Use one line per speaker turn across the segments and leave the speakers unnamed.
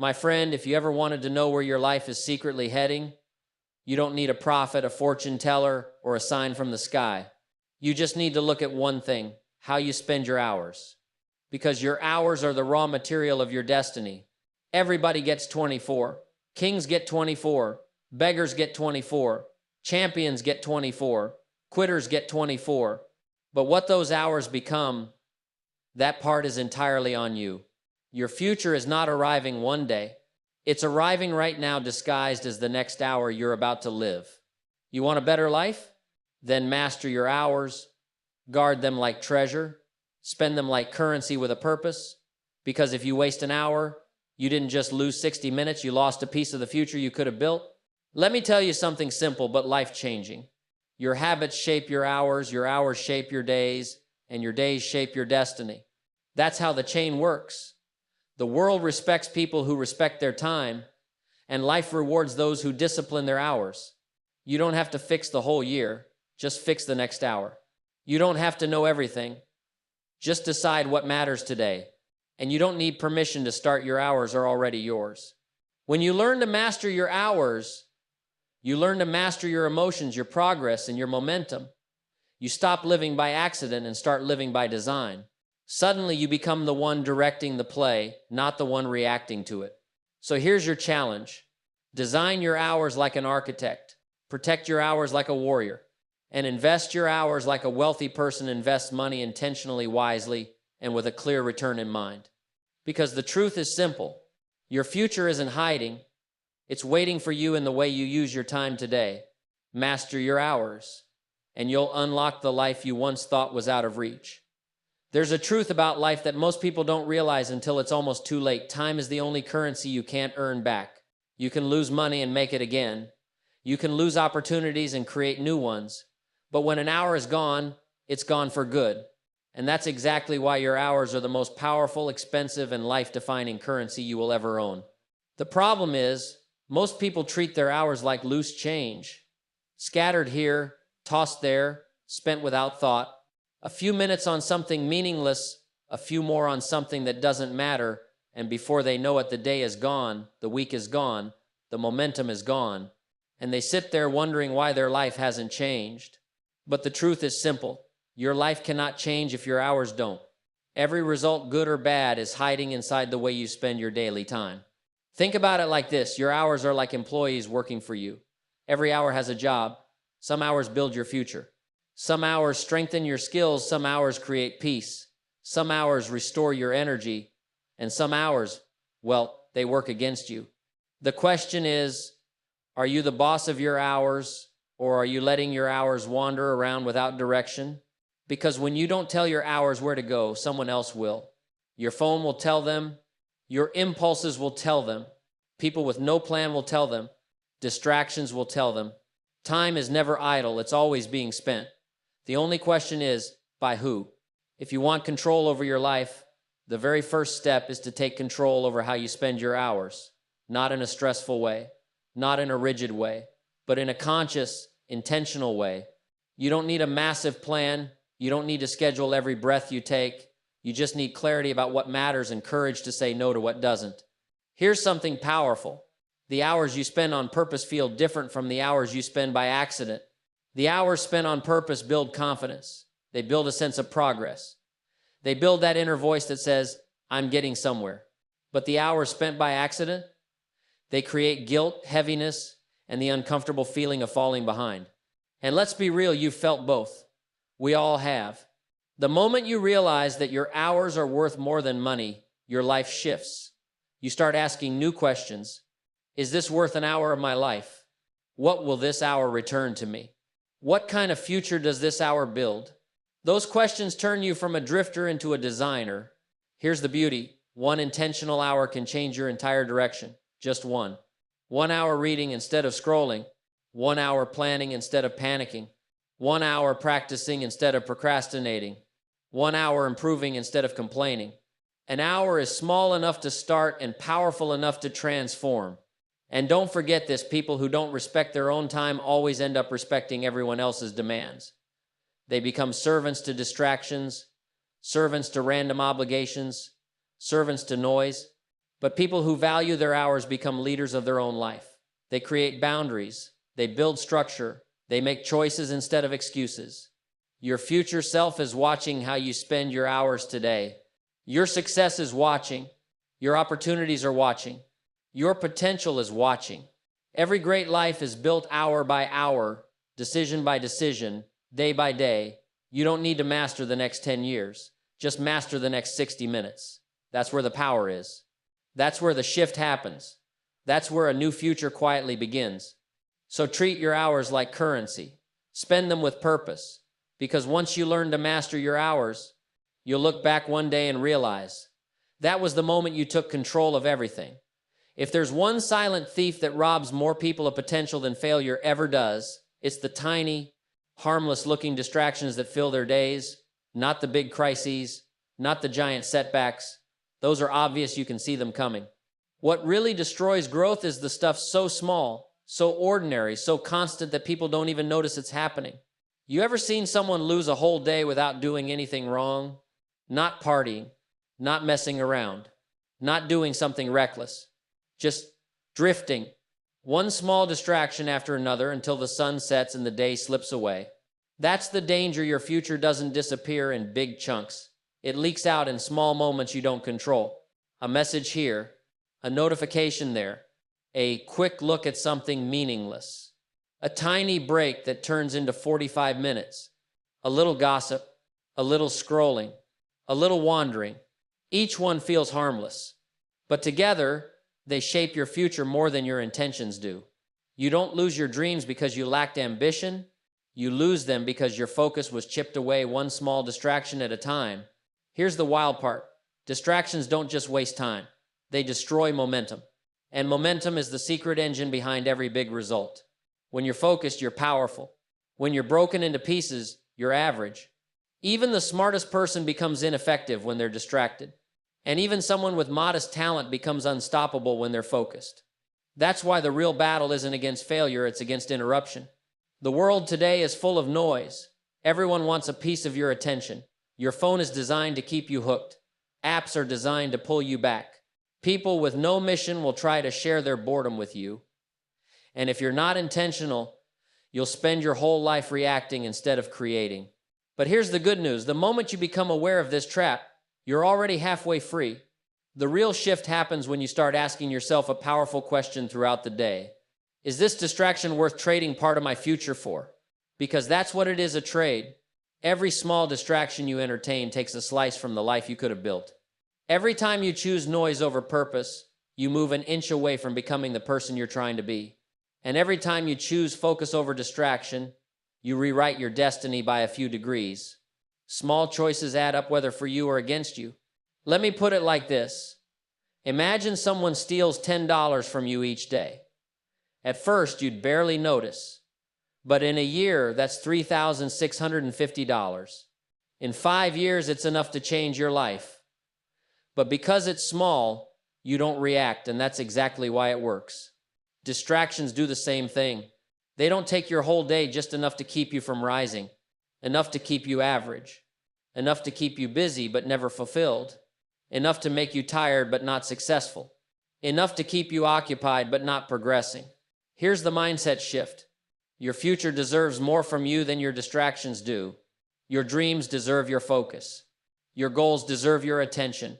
My friend, if you ever wanted to know where your life is secretly heading, you don't need a prophet, a fortune teller, or a sign from the sky. You just need to look at one thing: how you spend your hours. Because your hours are the raw material of your destiny. Everybody gets 24. Kings get 24. Beggars get 24. Champions get 24. Quitters get 24. But what those hours become, that part is entirely on you. Your future is not arriving one day. It's arriving right now, disguised as the next hour you're about to live. You want a better life? Then master your hours. Guard them like treasure. Spend them like currency with a purpose. Because if you waste an hour, you didn't just lose 60 minutes, you lost a piece of the future you could have built. Let me tell you something simple but life-changing. Your habits shape your hours shape your days, and your days shape your destiny. That's how the chain works. The world respects people who respect their time, and life rewards those who discipline their hours. You don't have to fix the whole year, just fix the next hour. You don't have to know everything, just decide what matters today. And you don't need permission to start. Your hours are already yours. When you learn to master your hours, you learn to master your emotions, your progress, and your momentum. You stop living by accident and start living by design. Suddenly you become the one directing the play, not the one reacting to it. So here's your challenge. Design your hours like an architect. Protect your hours like a warrior. And invest your hours like a wealthy person invests money, intentionally, wisely, and with a clear return in mind. Because the truth is simple. Your future isn't hiding. It's waiting for you in the way you use your time today. Master your hours, and you'll unlock the life you once thought was out of reach. There's a truth about life that most people don't realize until it's almost too late. Time is the only currency you can't earn back. You can lose money and make it again. You can lose opportunities and create new ones. But when an hour is gone, it's gone for good. And that's exactly why your hours are the most powerful, expensive, and life-defining currency you will ever own. The problem is, most people treat their hours like loose change. Scattered here, tossed there, spent without thought. A few minutes on something meaningless, a few more on something that doesn't matter, and before they know it, the day is gone, the week is gone, the momentum is gone, and they sit there wondering why their life hasn't changed. But the truth is simple. Your life cannot change if your hours don't. Every result, good or bad, is hiding inside the way you spend your daily time. Think about it like this. Your hours are like employees working for you. Every hour has a job. Some hours build your future. Some hours strengthen your skills. Some hours create peace. Some hours restore your energy. And some hours, well, they work against you. The question is, are you the boss of your hours, or are you letting your hours wander around without direction? Because when you don't tell your hours where to go, someone else will. Your phone will tell them. Your impulses will tell them. People with no plan will tell them. Distractions will tell them. Time is never idle. It's always being spent. The only question is, by who? If you want control over your life, the very first step is to take control over how you spend your hours. Not in a stressful way, not in a rigid way, but in a conscious, intentional way. You don't need a massive plan. You don't need to schedule every breath you take. You just need clarity about what matters and courage to say no to what doesn't. Here's something powerful. The hours you spend on purpose feel different from the hours you spend by accident. The hours spent on purpose build confidence. They build a sense of progress. They build that inner voice that says, I'm getting somewhere. But the hours spent by accident, they create guilt, heaviness, and the uncomfortable feeling of falling behind. And let's be real, you've felt both. We all have. The moment you realize that your hours are worth more than money, your life shifts. You start asking new questions. Is this worth an hour of my life? What will this hour return to me? What kind of future does this hour build? Those questions turn you from a drifter into a designer. Here's the beauty. One intentional hour can change your entire direction. Just one. 1 hour reading instead of scrolling. 1 hour planning instead of panicking. 1 hour practicing instead of procrastinating. 1 hour improving instead of complaining. An hour is small enough to start and powerful enough to transform. And don't forget this, people who don't respect their own time always end up respecting everyone else's demands. They become servants to distractions, servants to random obligations, servants to noise. But people who value their hours become leaders of their own life. They create boundaries. They build structure. They make choices instead of excuses. Your future self is watching how you spend your hours today. Your success is watching. Your opportunities are watching. Your potential is watching. Every great life is built hour by hour, decision by decision, day by day. You don't need to master the next 10 years. Just master the next 60 minutes. That's where the power is. That's where the shift happens. That's where a new future quietly begins. So treat your hours like currency. Spend them with purpose. Because once you learn to master your hours, you'll look back one day and realize that was the moment you took control of everything. If there's one silent thief that robs more people of potential than failure ever does, it's the tiny, harmless-looking distractions that fill their days, not the big crises, not the giant setbacks. Those are obvious, you can see them coming. What really destroys growth is the stuff so small, so ordinary, so constant that people don't even notice it's happening. You ever seen someone lose a whole day without doing anything wrong? Not partying, not messing around, not doing something reckless, just drifting, one small distraction after another until the sun sets and the day slips away. That's the danger. Your future doesn't disappear in big chunks. It leaks out in small moments you don't control. A message here, a notification there, a quick look at something meaningless, a tiny break that turns into 45 minutes, a little gossip, a little scrolling, a little wandering. Each one feels harmless, but together they shape your future more than your intentions do. You don't lose your dreams because you lacked ambition. You lose them because your focus was chipped away one small distraction at a time. Here's the wild part. Distractions don't just waste time. They destroy momentum. And momentum is the secret engine behind every big result. When you're focused, you're powerful. When you're broken into pieces, you're average. Even the smartest person becomes ineffective when they're distracted. And even someone with modest talent becomes unstoppable when they're focused. That's why the real battle isn't against failure, it's against interruption. The world today is full of noise. Everyone wants a piece of your attention. Your phone is designed to keep you hooked. Apps are designed to pull you back. People with no mission will try to share their boredom with you. And if you're not intentional, you'll spend your whole life reacting instead of creating. But here's the good news. The moment you become aware of this trap, you're already halfway free. The real shift happens when you start asking yourself a powerful question throughout the day. Is this distraction worth trading part of my future for? Because that's what it is, a trade. Every small distraction you entertain takes a slice from the life you could have built. Every time you choose noise over purpose, you move an inch away from becoming the person you're trying to be. And every time you choose focus over distraction, you rewrite your destiny by a few degrees. Small choices add up, whether for you or against you. Let me put it like this. Imagine someone steals $10 from you each day. At first, you'd barely notice. But in a year, that's $3,650. In 5 years, it's enough to change your life. But because it's small, you don't react, and that's exactly why it works. Distractions do the same thing. They don't take your whole day, just enough to keep you from rising, enough to keep you average, enough to keep you busy but never fulfilled, enough to make you tired but not successful, enough to keep you occupied but not progressing. Here's the mindset shift. Your future deserves more from you than your distractions do. Your dreams deserve your focus. Your goals deserve your attention.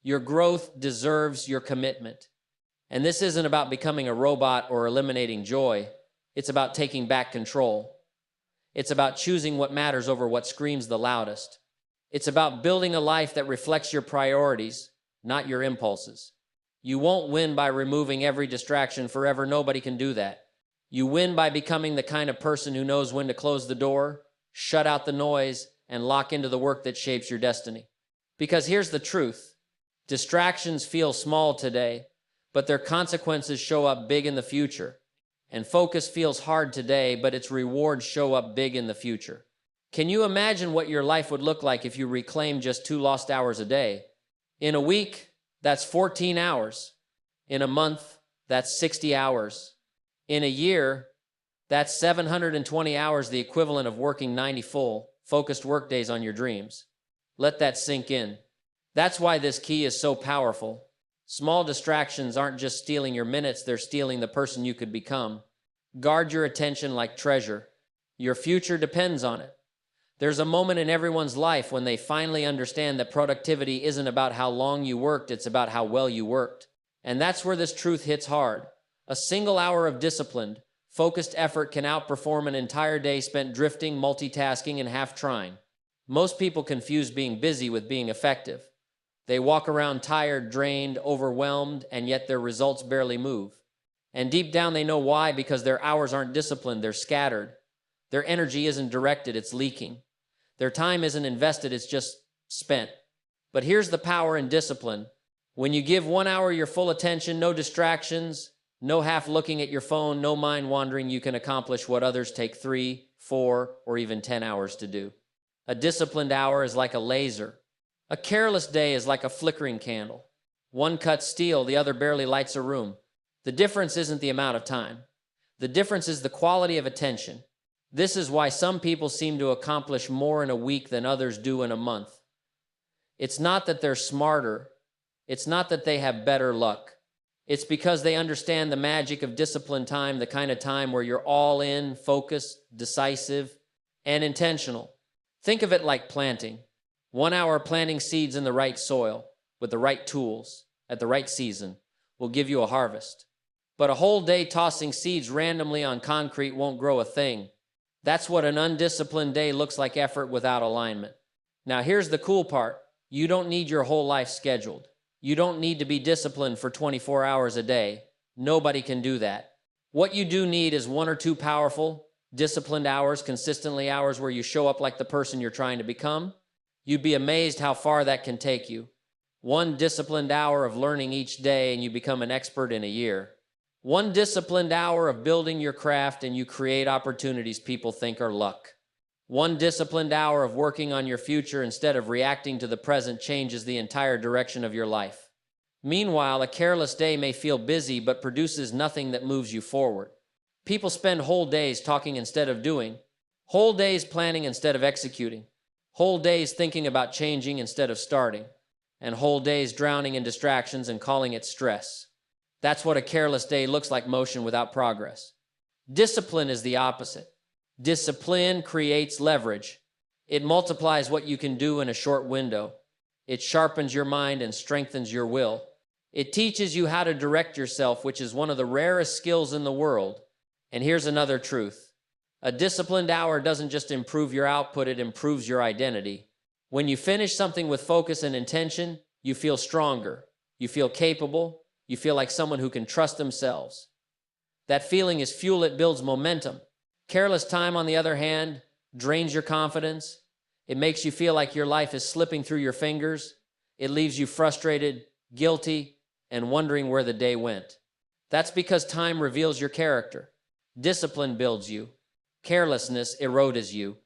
Your growth deserves your commitment. And this isn't about becoming a robot or eliminating joy. It's about taking back control. It's about choosing what matters over what screams the loudest. It's about building a life that reflects your priorities, not your impulses. You won't win by removing every distraction forever. Nobody can do that. You win by becoming the kind of person who knows when to close the door, shut out the noise, and lock into the work that shapes your destiny. Because here's the truth. Distractions feel small today, but their consequences show up big in the future. And focus feels hard today, but its rewards show up big in the future. Can you imagine what your life would look like if you reclaimed just 2 lost hours a day? In a week, that's 14 hours. In a month, that's 60 hours. In a year, that's 720 hours, the equivalent of working 90 full, focused workdays on your dreams. Let that sink in. That's why this key is so powerful. Small distractions aren't just stealing your minutes, they're stealing the person you could become. Guard your attention like treasure. Your future depends on it. There's a moment in everyone's life when they finally understand that productivity isn't about how long you worked, it's about how well you worked. And that's where this truth hits hard. A single hour of disciplined, focused effort can outperform an entire day spent drifting, multitasking, and half trying. Most people confuse being busy with being effective. They walk around tired, drained, overwhelmed, and yet their results barely move. And deep down they know why, because their hours aren't disciplined, they're scattered. Their energy isn't directed, it's leaking. Their time isn't invested, it's just spent. But here's the power in discipline. When you give 1 hour your full attention, no distractions, no half looking at your phone, no mind wandering, you can accomplish what others take 3, 4, or even 10 hours to do. A disciplined hour is like a laser. A careless day is like a flickering candle. One cuts steel, the other barely lights a room. The difference isn't the amount of time. The difference is the quality of attention. This is why some people seem to accomplish more in a week than others do in a month. It's not that they're smarter. It's not that they have better luck. It's because they understand the magic of disciplined time, the kind of time where you're all in, focused, decisive, and intentional. Think of it like planting. 1 hour planting seeds in the right soil, with the right tools, at the right season, will give you a harvest. But a whole day tossing seeds randomly on concrete won't grow a thing. That's what an undisciplined day looks like: effort without alignment. Now here's the cool part. You don't need your whole life scheduled. You don't need to be disciplined for 24 hours a day. Nobody can do that. What you do need is 1 or 2 powerful, disciplined hours, consistently hours where you show up like the person you're trying to become. You'd be amazed how far that can take you. 1 disciplined hour of learning each day and you become an expert in a year. 1 disciplined hour of building your craft and you create opportunities people think are luck. 1 disciplined hour of working on your future instead of reacting to the present changes the entire direction of your life. Meanwhile, a careless day may feel busy but produces nothing that moves you forward. People spend whole days talking instead of doing, whole days planning instead of executing, whole days thinking about changing instead of starting, and whole days drowning in distractions and calling it stress. That's what a careless day looks like: motion without progress. Discipline is the opposite. Discipline creates leverage. It multiplies what you can do in a short window. It sharpens your mind and strengthens your will. It teaches you how to direct yourself, which is one of the rarest skills in the world. And here's another truth. A disciplined hour doesn't just improve your output, it improves your identity. When you finish something with focus and intention, you feel stronger. You feel capable. You feel like someone who can trust themselves. That feeling is fuel, it builds momentum. Careless time, on the other hand, drains your confidence. It makes you feel like your life is slipping through your fingers. It leaves you frustrated, guilty, and wondering where the day went. That's because time reveals your character. Discipline builds you. Carelessness erodes you.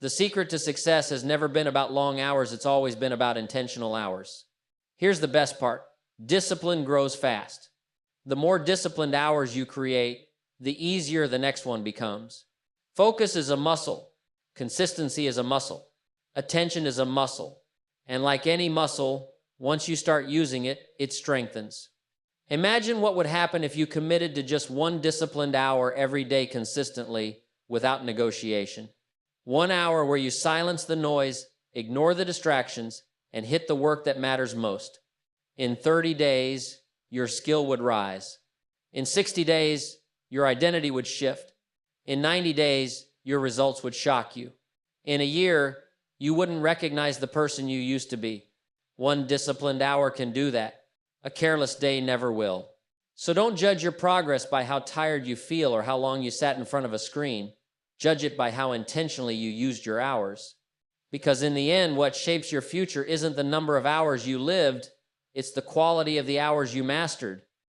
The secret to success has never been about long hours, it's always been about intentional hours. Here's the best part. Discipline grows fast. The more disciplined hours you create, the easier the next one becomes. Focus is a muscle. Consistency is a muscle. Attention is a muscle. And like any muscle, once you start using it, it strengthens. Imagine what would happen if you committed to just 1 disciplined hour every day consistently without negotiation. 1 hour where you silence the noise, ignore the distractions, and hit the work that matters most. In 30 days, your skill would rise. In 60 days, your identity would shift. In 90 days, your results would shock you. In a year, you wouldn't recognize the person you used to be. 1 disciplined hour can do that. A careless day never will. So don't judge your progress by how tired you feel or how long you sat in front of a screen. Judge it by how intentionally you used your hours. Because in the end, what shapes your future isn't the number of hours you lived, it's the quality of the hours you mastered.